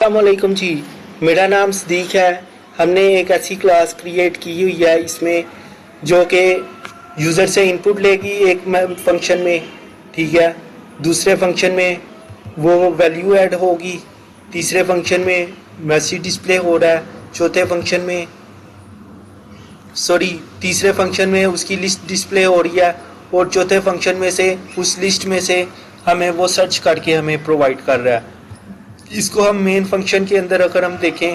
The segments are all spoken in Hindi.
अस्सलामुअलैकुम जी। मेरा नाम सदीक है। हमने एक ऐसी क्लास क्रिएट की हुई है इसमें जो कि यूज़र से इनपुट लेगी एक फंक्शन में, ठीक है। दूसरे फंक्शन में वो वैल्यू ऐड होगी, तीसरे फंक्शन में मैसेज डिस्प्ले हो रहा है, चौथे फंक्शन में तीसरे फंक्शन में उसकी लिस्ट डिस्प्ले हो रही है, और चौथे फंक्शन में से उस लिस्ट में से हमें वो सर्च करके हमें प्रोवाइड कर रहा है। इसको हम मेन फंक्शन के अंदर अगर हम देखें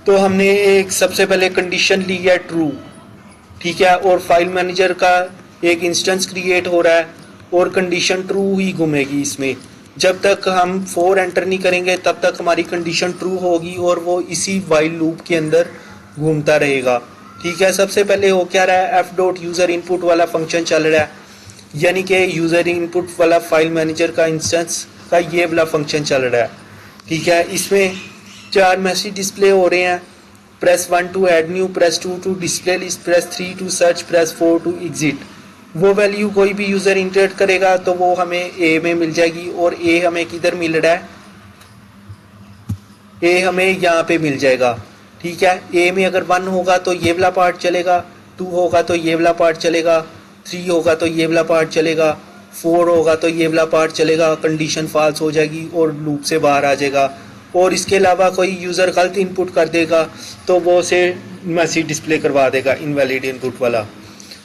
तो हमने एक सबसे पहले कंडीशन ली है ट्रू, ठीक है, और फाइल मैनेजर का एक इंस्टेंस क्रिएट हो रहा है और कंडीशन ट्रू ही घूमेगी इसमें। जब तक हम 4 एंटर नहीं करेंगे तब तक हमारी कंडीशन ट्रू होगी और वो इसी वाइल लूप के अंदर घूमता रहेगा, ठीक है। सबसे पहले हो क्या रहा है, एफ डॉट यूज़र इनपुट वाला फंक्शन चल रहा है, यानी कि यूज़र इनपुट वाला फाइल मैनेजर का इंस्टेंस का ये वाला फंक्शन चल रहा है, ठीक है। इसमें 4 मैसेज डिस्प्ले हो रहे हैं, press 1 to add new, press 2 to display list, press 3 to search, press 4 to exit. वो वैल्यू कोई भी यूज़र इंटर करेगा तो वो हमें ए में मिल जाएगी, और ए हमें किधर मिल रहा है, ए हमें यहाँ पे मिल जाएगा, ठीक है। ए में अगर 1 होगा तो ये वाला पार्ट चलेगा, 2 होगा तो ये वाला पार्ट चलेगा, 3 होगा तो ये वाला पार्ट चलेगा, 4 होगा तो ये वाला पार्ट चलेगा, कंडीशन फॉल्स हो जाएगी और लूप से बाहर आ जाएगा। और इसके अलावा कोई यूज़र गलत इनपुट कर देगा तो वो उसे मैसेज डिस्प्ले करवा देगा इनवैलिड इनपुट वाला।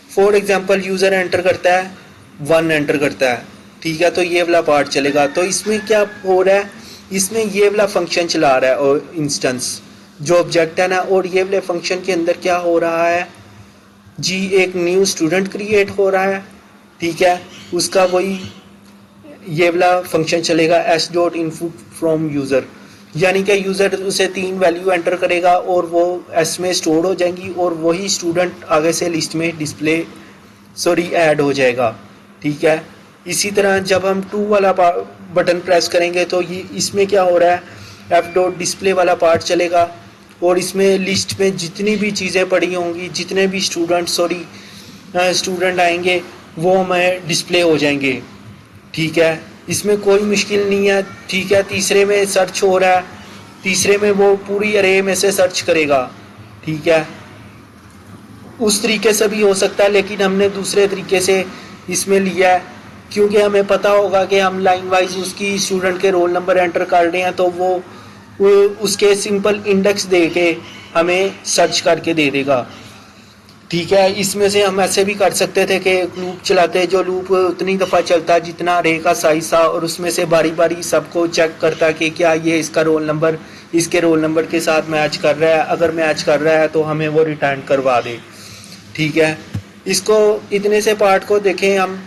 फॉर एग्जांपल यूज़र एंटर करता है 1 एंटर करता है, ठीक है, तो ये वाला पार्ट चलेगा। तो इसमें क्या हो रहा है, इसमें ये वाला फंक्शन चला रहा है और इंस्टेंस जो ऑब्जेक्ट है ना, और ये वाले फंक्शन के अंदर क्या हो रहा है जी, एक न्यू स्टूडेंट क्रिएट हो रहा है, ठीक है। उसका वही ये वाला फंक्शन चलेगा S dot input from user, यानी कि यूज़र उसे 3 वैल्यू एंटर करेगा और वो एस में स्टोर हो जाएंगी और वही स्टूडेंट आगे से लिस्ट में ऐड हो जाएगा, ठीक है। इसी तरह जब हम 2 वाला बटन प्रेस करेंगे तो ये इसमें क्या हो रहा है, एफ डॉट डिस्प्ले वाला पार्ट चलेगा और इसमें लिस्ट में जितनी भी चीज़ें पड़ी होंगी, जितने भी स्टूडेंट आएंगे वो हमें डिस्प्ले हो जाएंगे, ठीक है। इसमें कोई मुश्किल नहीं है, ठीक है। तीसरे में सर्च हो रहा है, तीसरे में वो पूरी अरे में से सर्च करेगा, ठीक है। उस तरीके से भी हो सकता है, लेकिन हमने दूसरे तरीके से इसमें लिया है क्योंकि हमें पता होगा कि हम लाइन वाइज उसकी स्टूडेंट के रोल नंबर एंटर कर रहे हैं, तो वो उसके सिंपल इंडेक्स दे के हमें सर्च करके दे देगा, ठीक है। इसमें से हम ऐसे भी कर सकते थे कि लूप चलाते, जो लूप उतनी दफ़ा चलता जितना रे का साइज था, और उसमें से बारी बारी सबको चेक करता कि क्या ये इसका रोल नंबर इसके रोल नंबर के साथ मैच कर रहा है। अगर मैच कर रहा है तो हमें वो रिटर्न करवा दे, ठीक है। इसको इतने से पार्ट को देखें, हम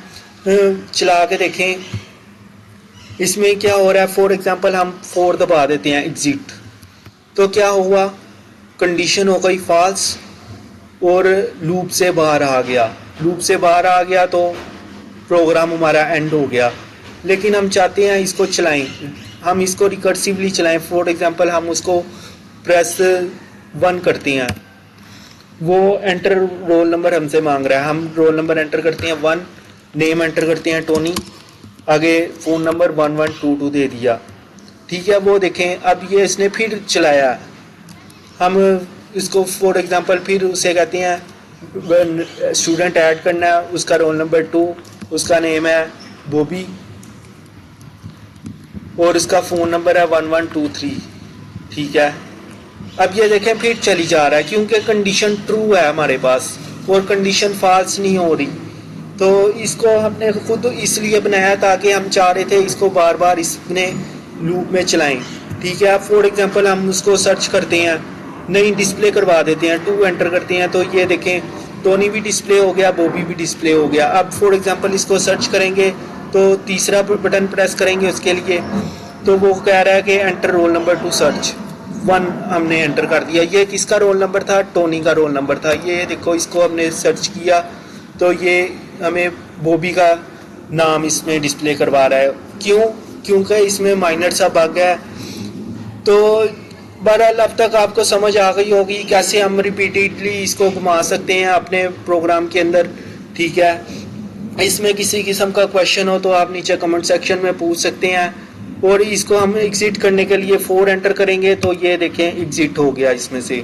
चला के देखें इसमें क्या हो रहा है। फॉर एग्जांपल हम 4 दबा देते हैं एग्जिट, तो क्या हुआ, कंडीशन हो गई फॉल्स और लूप से बाहर आ गया तो प्रोग्राम हमारा एंड हो गया। लेकिन हम चाहते हैं इसको चलाएं, हम इसको रिकर्सिवली चलाएं। फॉर एग्जांपल हम उसको प्रेस 1 करते हैं, वो एंटर रोल नंबर हमसे मांग रहा है, हम रोल नंबर एंटर करते हैं 1, नेम एंटर करते हैं टोनी, आगे फ़ोन नंबर 1122 दे दिया, ठीक है। वो देखें अब ये इसने फिर चलाया, हम इसको फॉर एग्जांपल फिर उसे कहते हैं स्टूडेंट ऐड करना है, उसका रोल नंबर 2, उसका नेम है बॉबी और उसका फ़ोन नंबर है 1123, ठीक है। अब ये देखें फिर चली जा रहा है क्योंकि कंडीशन ट्रू है हमारे पास और कंडीशन फॉल्स नहीं हो रही। तो इसको हमने खुद इसलिए बनाया ताकि हम चाह रहे थे इसको बार बार इसने लूप में चलाएं, ठीक है। फॉर एग्जांपल हम उसको सर्च करते हैं, नहीं डिस्प्ले करवा देते हैं, 2 एंटर करते हैं तो ये देखें टोनी भी डिस्प्ले हो गया, बॉबी भी डिस्प्ले हो गया। अब फॉर एग्जांपल इसको सर्च करेंगे तो तीसरा बटन प्रेस करेंगे उसके लिए, तो वो कह रहा है कि enter roll number two search 1 हमने एंटर कर दिया। ये किसका रोल नंबर था, टोनी का रोल नंबर था। ये देखो इसको हमने सर्च किया तो ये हमें बॉबी का नाम इसमें डिस्प्ले करवा रहा है, क्योंकि इसमें माइनर सा बग है। तो बहरहाल अब तक आपको समझ आ गई होगी कैसे हम रिपीटेडली इसको घुमा सकते हैं अपने प्रोग्राम के अंदर, ठीक है। इसमें किसी किस्म का क्वेश्चन हो तो आप नीचे कमेंट सेक्शन में पूछ सकते हैं। और इसको हम एग्जिट करने के लिए 4 एंटर करेंगे तो ये देखें एग्जिट हो गया इसमें से।